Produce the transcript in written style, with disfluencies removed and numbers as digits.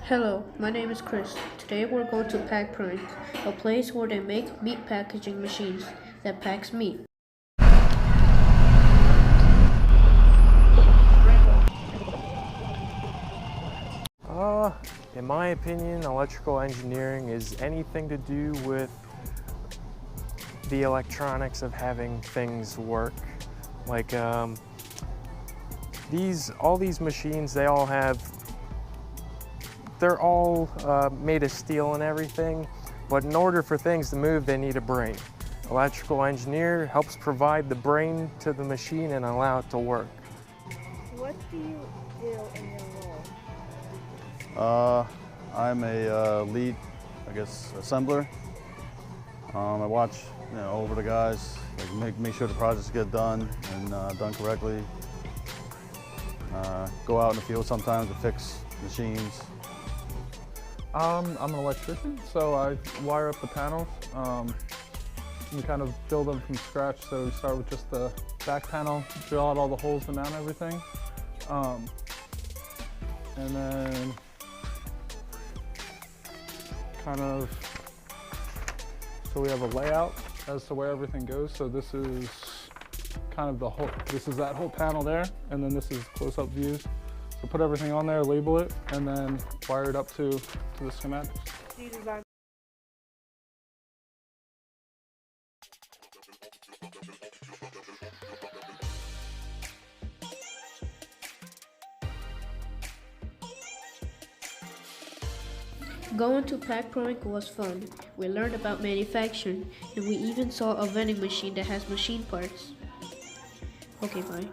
Hello, my name is Chris. Today we're going to Pack Print, a place where they make meat packaging machines that packs meat. In my opinion, electrical engineering is anything to do with the electronics of having things work. Like all these machines, they're all made of steel and everything, but in order for things to move, they need a brain. Electrical engineer helps provide the brain to the machine and allow it to work. What do you do in your role? I'm a lead, assembler. I watch, over the guys, make sure the projects get done and done correctly. Go out in the field sometimes to fix machines. I'm an electrician, so I wire up the panels. We kind of build them from scratch, so we start with just the back panel, drill out all the holes and mount everything. And then so we have a layout as to where everything goes. So this is that whole panel there, and then this is close-up views. So put everything on there, label it, and then wire it up to the schematics. Do you design? Going to Pack Print was fun. We learned about manufacturing, and we even saw a vending machine that has machine parts. Okay, bye.